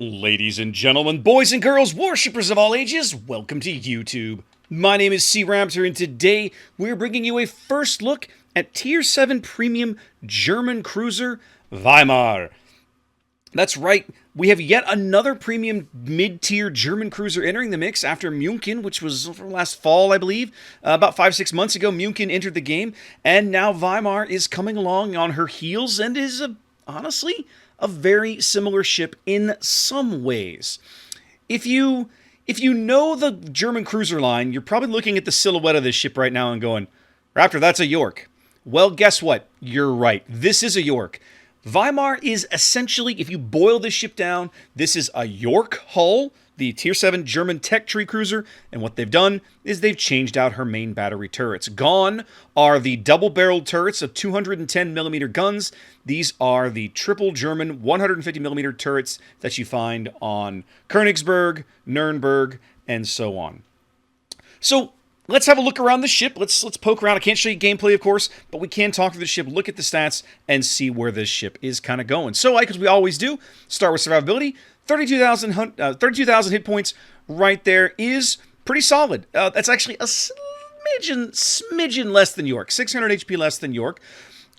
Ladies and gentlemen, boys and girls, worshippers of all ages, welcome to YouTube. My name is SeaRaptor, and today we're bringing you a first look at Tier 7 Premium German cruiser, Weimar. That's right, we have yet another premium mid-tier German cruiser entering the mix after München, which was last fall, I believe. About 5-6 months ago, München entered the game, and now Weimar is coming along on her heels and is, honestly, a very similar ship in some ways. If you know the German cruiser line, you're probably looking at the silhouette of this ship right now and going, Raptor, that's a Yorck. Well, guess what? You're right. This is a Yorck. Weimar is essentially, if you boil this ship down, this is a Yorck hull, the Tier 7 German tech tree cruiser, and what they've done is they've changed out her main battery turrets. Gone are the double-barreled turrets of 210mm guns. These are the triple German 150mm turrets that you find on Königsberg, Nürnberg, and so on. So let's have a look around the ship. Let's poke around. I can't show you gameplay, of course, but we can talk through the ship, look at the stats, and see where this ship is kind of going. So, like as we always do, start with survivability. 32,000 hit points right there is pretty solid. That's actually a smidgen less than Yorck. 600 HP less than Yorck.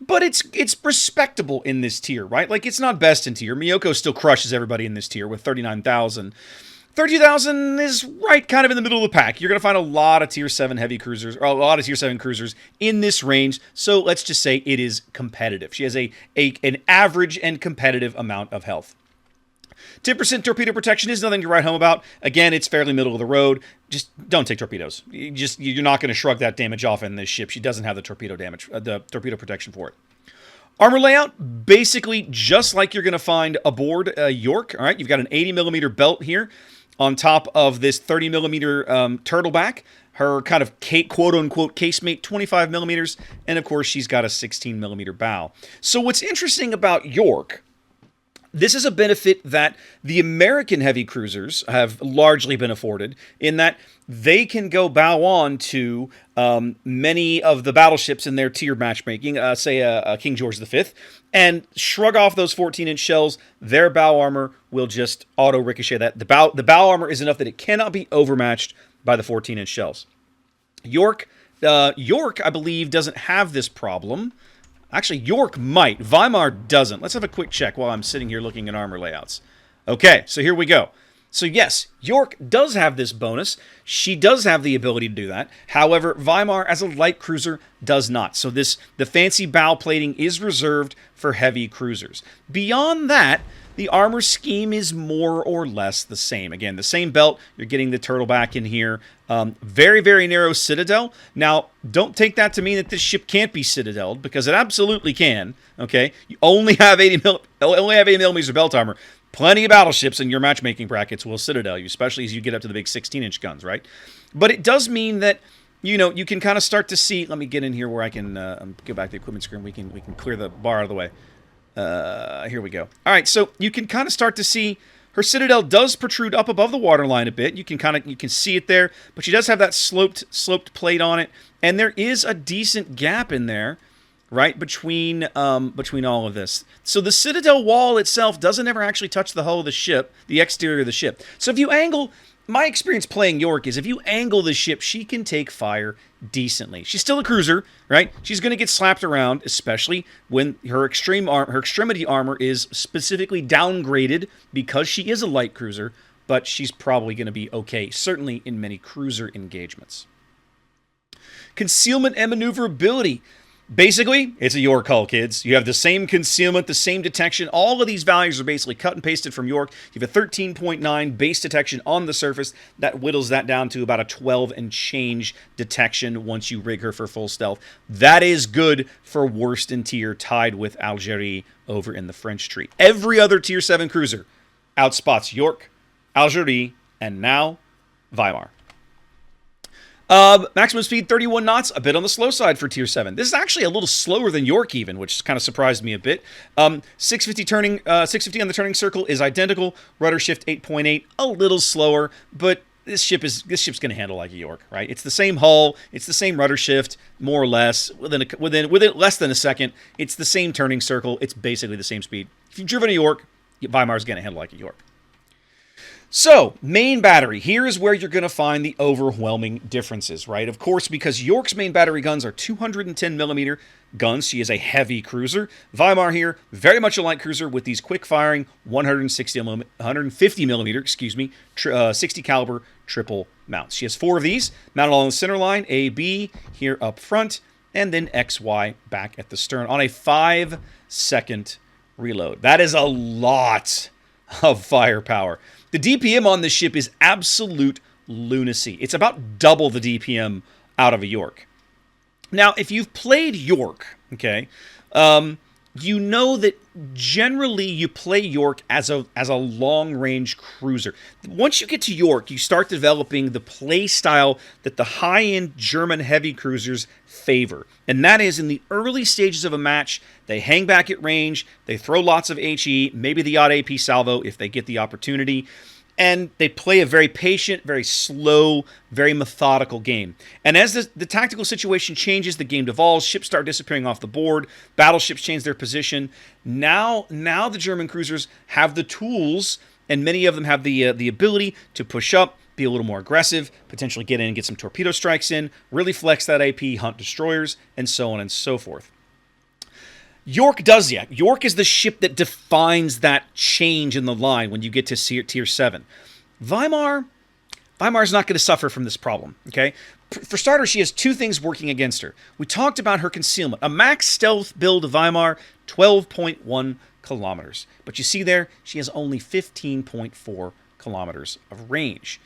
But it's respectable in this tier, right? Like, it's not best in tier. Miyoko still crushes everybody in this tier with 39,000. 32,000 is right kind of in the middle of the pack. You're going to find a lot of Tier 7 heavy cruisers, or a lot of Tier 7 cruisers in this range, so let's just say it is competitive. She has an average and competitive amount of health. 10% torpedo protection is nothing to write home about. Again, it's fairly middle of the road. Just don't take torpedoes. You're not going to shrug that damage off in this ship. She doesn't have the torpedo damage, the torpedo protection for it. Armor layout, basically just like you're going to find aboard Yorck. All right, you've got an 80mm belt here on top of this 30mm turtleback. Her kind of quote-unquote casemate, 25mm, and of course she's got a 16mm bow. So what's interesting about Yorck, this is a benefit that the American heavy cruisers have largely been afforded in that they can go bow on to many of the battleships in their tier matchmaking, say King George V, and shrug off those 14-inch shells. Their bow armor will just auto-ricochet that. The bow armor is enough that it cannot be overmatched by the 14-inch shells. Yorck, I believe, doesn't have this problem. Actually, Yorck might. Weimar doesn't. Let's have a quick check while I'm sitting here looking at armor layouts. Okay, so here we go. So yes, Yorck does have this bonus. She does have the ability to do that. However, Weimar as a light cruiser does not. So the fancy bow plating is reserved for heavy cruisers. Beyond that, the armor scheme is more or less the same. Again, the same belt. You're getting the turtleback in here. Very, very narrow citadel. Now, don't take that to mean that this ship can't be citadeled, because it absolutely can. Okay, you only have 80 millimeters of belt armor. Plenty of battleships in your matchmaking brackets will citadel you, especially as you get up to the big 16-inch guns, right? But it does mean that, you know, you can kind of start to see. Let me get in here where I can go back to the equipment screen. We can clear the bar out of the way. Here we go. All right, so you can kind of start to see her citadel does protrude up above the waterline a bit. You can see it there, but she does have that sloped plate on it, and there is a decent gap in there, right, between all of this. So the citadel wall itself doesn't ever actually touch the hull of the ship, the exterior of the ship. So if you angle, my experience playing Yorck is if you angle the ship, she can take fire decently. She's still a cruiser, right? She's going to get slapped around, especially when her extremity armor is specifically downgraded because she is a light cruiser, but she's probably going to be okay, certainly in many cruiser engagements. Concealment and maneuverability. Basically, it's a Yorck hull, kids. You have the same concealment, the same detection. All of these values are basically cut and pasted from Yorck. You have a 13.9 base detection on the surface. That whittles that down to about a 12 and change detection once you rig her for full stealth. That is good for worst in tier, tied with Algerie over in the French tree. Every other Tier 7 cruiser outspots Yorck, Algerie, and now Weimar. Maximum speed 31 knots, a bit on the slow side for Tier 7. This is actually a little slower than Yorck even, which kind of surprised me a bit. 650 on the turning circle is identical. Rudder shift 8.8, a little slower, but this ship's going to handle like a Yorck, right? It's the same hull, it's the same rudder shift, more or less. Within less than a second, it's the same turning circle. It's basically the same speed. If you've driven a Yorck, Weimar's going to handle like a Yorck. So, main battery. Here is where you're going to find the overwhelming differences, right? Of course, because Yorck's main battery guns are 210 millimeter guns. She is a heavy cruiser. Weimar here, very much a light cruiser with these quick-firing 150 millimeter, 60 caliber triple mounts. She has 4 of these mounted along the center line, A, B here up front, and then XY back at the stern on a 5-second reload. That is a lot of firepower. The DPM on this ship is absolute lunacy. It's about double the DPM out of a Yorck. Now, if you've played Yorck, okay, you know that generally you play Yorck as a long-range cruiser. Once you get to Yorck, you start developing the play style that the high-end German heavy cruisers favor. And that is, in the early stages of a match, they hang back at range, they throw lots of HE, maybe the odd AP salvo if they get the opportunity, and they play a very patient, very slow, very methodical game. And as the tactical situation changes, the game devolves, ships start disappearing off the board, battleships change their position. Now the German cruisers have the tools, and many of them have the ability to push up, be a little more aggressive, potentially get in and get some torpedo strikes in, really flex that AP, hunt destroyers, and so on and so forth. Yorck does that. Yorck is the ship that defines that change in the line when you get to Tier 7. Weimar's not going to suffer from this problem, okay? For starters, she has 2 things working against her. We talked about her concealment. A max stealth build of Weimar, 12.1 kilometers. But you see there, she has only 15.4 kilometers of range.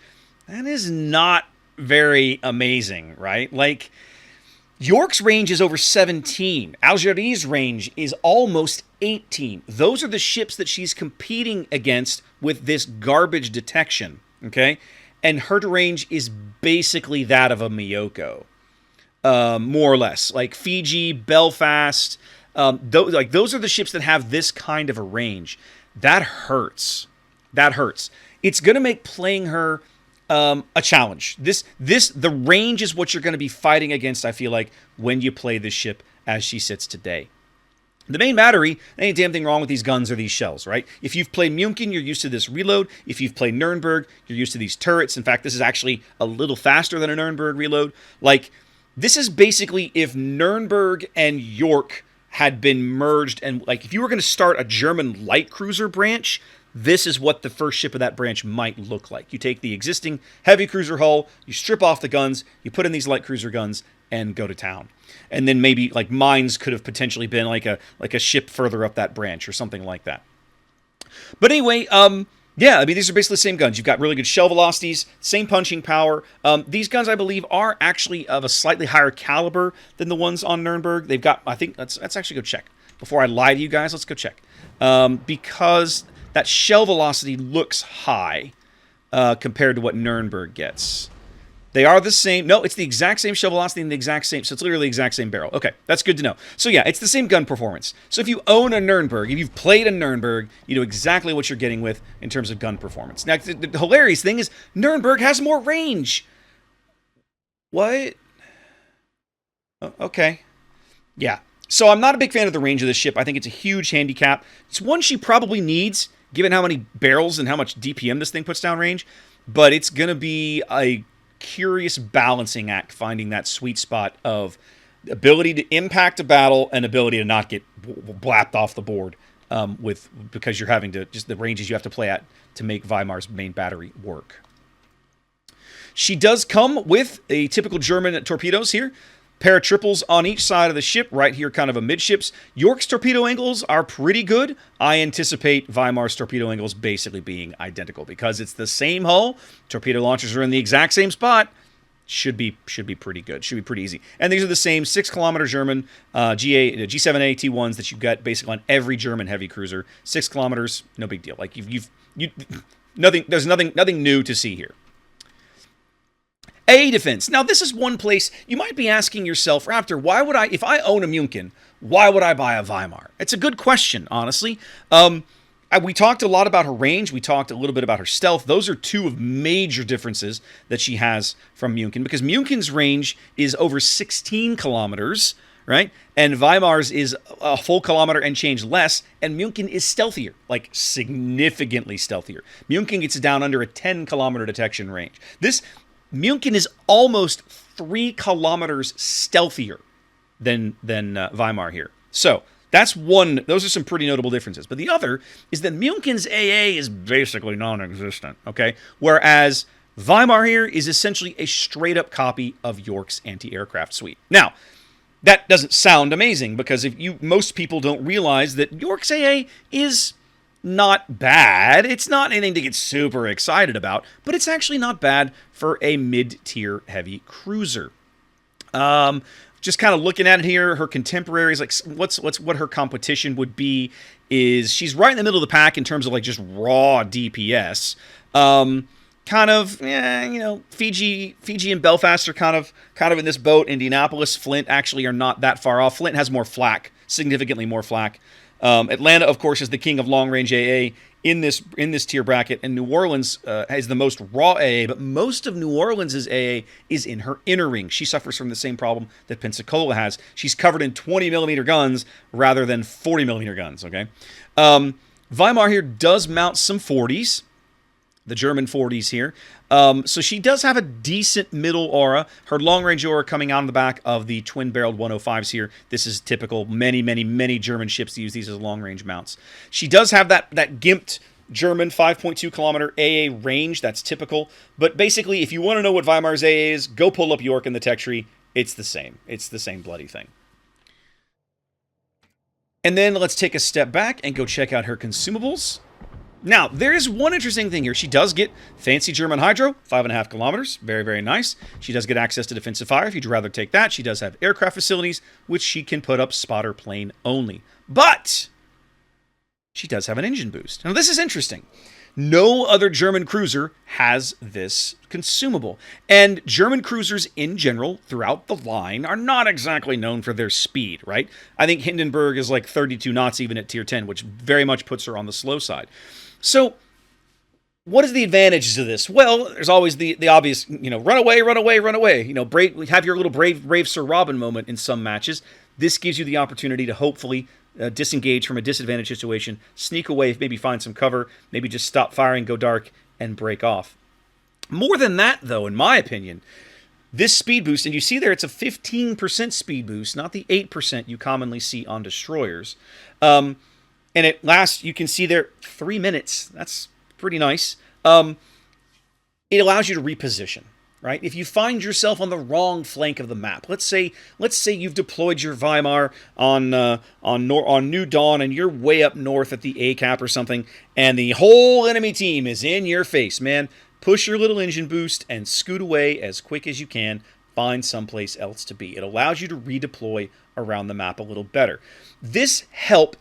That is not very amazing, right? Like, Yorck's range is over 17. Algeri's range is almost 18. Those are the ships that she's competing against with this garbage detection, okay? And her range is basically that of a Miyoko, more or less. Like Fiji, Belfast, those are the ships that have this kind of a range. That hurts. That hurts. It's going to make playing her a challenge. The range is what you're going to be fighting against, I feel like, when you play this ship as she sits today. The main battery, ain't a damn thing wrong with these guns or these shells, right? If you've played München, you're used to this reload. If you've played Nürnberg, you're used to these turrets. In fact, this is actually a little faster than a Nürnberg reload. Like, this is basically if Nürnberg and Yorck had been merged, and like if you were going to start a German light cruiser branch, this is what the first ship of that branch might look like. You take the existing heavy cruiser hull, you strip off the guns, you put in these light cruiser guns, and go to town. And then maybe like mines could have potentially been like a ship further up that branch or something like that. But anyway, yeah, I mean, these are basically the same guns. You've got really good shell velocities, same punching power. These guns, I believe, are actually of a slightly higher caliber than the ones on Nürnberg. They've got, I think, let's actually go check. Before I lie to you guys, let's go check. Because that shell velocity looks high compared to what Nürnberg gets. They are the same. No, it's the exact same shell velocity and the exact same. So it's literally the exact same barrel. Okay, that's good to know. So yeah, it's the same gun performance. So if you own a Nürnberg, if you've played a Nürnberg, you know exactly what you're getting with in terms of gun performance. Now, the hilarious thing is Nürnberg has more range. What? Okay. Yeah. So I'm not a big fan of the range of this ship. I think it's a huge handicap. It's one she probably needs, given how many barrels and how much DPM this thing puts down range. But it's going to be a curious balancing act, finding that sweet spot of ability to impact a battle and ability to not get blapped off the board because you're having to, just the ranges you have to play at to make Weimar's main battery work. She does come with a typical German torpedoes here. Pair of triples on each side of the ship, right here kind of a midships. Yorck's torpedo angles are pretty good. I anticipate Weimar's torpedo angles basically being identical because it's the same hull. Torpedo launchers are in the exact same spot. Should be pretty good. Should be pretty easy. And these are the same 6-kilometer German G7A T1s that you've got basically on every German heavy cruiser. 6 kilometers, no big deal. Like there's nothing new to see here. A defense. Now, this is one place you might be asking yourself, Raptor, why would I, if I own a München, why would I buy a Weimar? It's a good question, honestly. We talked a lot about her range. We talked a little bit about her stealth. Those are two of major differences that she has from München, because München's range is over 16 kilometers, right? And Weimar's is a full kilometer and change less, and München is stealthier, like significantly stealthier. München gets down under a 10-kilometer detection range. This München is almost 3 kilometers stealthier than Weimar here. So that's one. Those are some pretty notable differences. But the other is that München's AA is basically non-existent, okay? Whereas Weimar here is essentially a straight-up copy of Yorck's anti-aircraft suite. Now, that doesn't sound amazing because most people don't realize that Yorck's AA is not bad. It's not anything to get super excited about, but it's actually not bad for a mid-tier heavy cruiser. Just kind of looking at it here, her contemporaries, like what her competition would be, is she's right in the middle of the pack in terms of like just raw DPS. Fiji and Belfast are kind of in this boat. Indianapolis, Flint actually are not that far off. Flint has more flak, significantly more flak. Atlanta, of course, is the king of long-range AA in this tier bracket, and New Orleans has the most raw AA, but most of New Orleans' AA is in her inner ring. She suffers from the same problem that Pensacola has. She's covered in 20-millimeter guns rather than 40-millimeter guns, okay? Weimar here does mount some 40s, the German 40s here. So she does have a decent middle aura. Her long-range aura coming out of the back of the twin-barreled 105s here. This is typical. Many German ships use these as long-range mounts. She does have that gimped German 5.2 kilometer AA range. That's typical. But basically, if you want to know what Weimar's AA is, go pull up Yorck in the tech tree. It's the same. It's the same bloody thing. And then let's take a step back and go check out her consumables. Now, there is one interesting thing here. She does get fancy German hydro, 5.5 kilometers. Very, very nice. She does get access to defensive fire if you'd rather take that. She does have aircraft facilities, which she can put up spotter plane only. But she does have an engine boost. Now, this is interesting. No other German cruiser has this consumable. And German cruisers in general, throughout the line, are not exactly known for their speed, right? I think Hindenburg is like 32 knots even at tier 10, which very much puts her on the slow side. So, what is the advantages of this? Well, there's always the obvious, run away. Have your little brave Sir Robin moment in some matches. This gives you the opportunity to hopefully disengage from a disadvantaged situation, sneak away, maybe find some cover, maybe just stop firing, go dark, and break off. More than that, though, in my opinion, this speed boost, and you see there it's a 15% speed boost, not the 8% you commonly see on destroyers. And it lasts, you can see there, 3 minutes. That's pretty nice. It allows you to reposition, right? If you find yourself on the wrong flank of the map, let's say you've deployed your Weimar on New Dawn and you're way up north at the ACAP or something, and the whole enemy team is in your face, man. Push your little engine boost and scoot away as quick as you can. Find someplace else to be. It allows you to redeploy around the map a little better.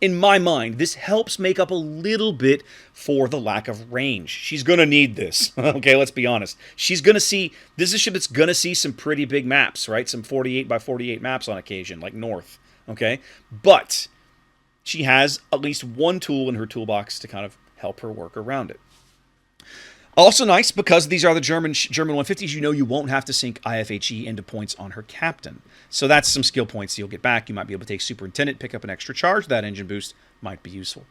In my mind, this helps make up a little bit for the lack of range. She's going to need this. Okay, let's be honest. This is a ship that's going to see some pretty big maps, right? Some 48 by 48 maps on occasion, like north, okay? But she has at least one tool in her toolbox to kind of help her work around it. Also nice, because these are the German 150s, you won't have to sink IFHE into points on her captain. So that's some skill points you'll get back. You might be able to take Superintendent, pick up an extra charge. That engine boost might be useful.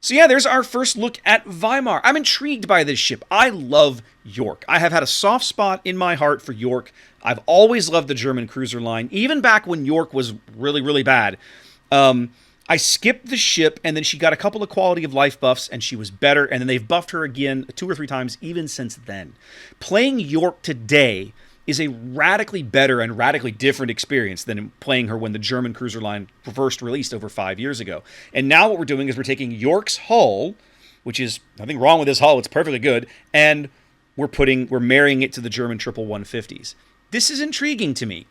So yeah, there's our first look at Weimar. I'm intrigued by this ship. I love Yorck. I have had a soft spot in my heart for Yorck. I've always loved the German cruiser line, even back when Yorck was really, really bad. I skipped the ship, and then she got a couple of quality of life buffs, and she was better, and then they've buffed her again 2 or 3 times even since then. Playing Yorck today is a radically better and radically different experience than playing her when the German cruiser line first released over 5 years ago. And now what we're doing is we're taking Yorck's hull, which is nothing wrong with this hull, it's perfectly good, and we're marrying it to the German 150s. This is intriguing to me.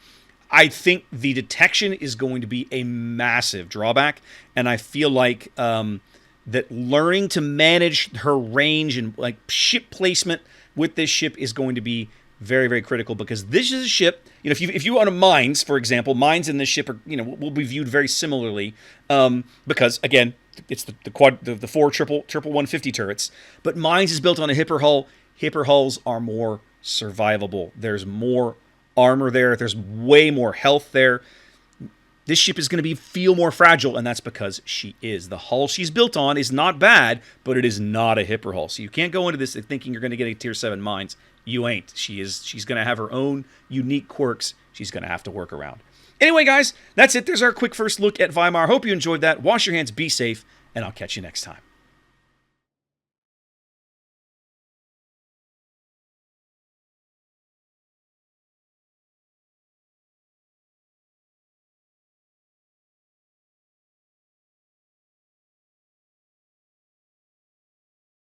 I think the detection is going to be a massive drawback, and I feel like that learning to manage her range and like ship placement with this ship is going to be very, very critical, because this is a ship, if you own a mines, for example, mines in this ship are, will be viewed very similarly, because again, it's the 4 triple 150 turrets, but mines is built on a hipper hull. Hipper hulls are more survivable. There's more armor there. There's way more health there. This ship is going to feel more fragile, and that's because she is. The hull she's built on is not bad, but it is not a hipper hull. So you can't go into this thinking you're going to get a Tier 7 mines. You ain't. She's going to have her own unique quirks she's going to have to work around. Anyway, guys, that's it. There's our quick first look at Weimar. Hope you enjoyed that. Wash your hands, be safe, and I'll catch you next time.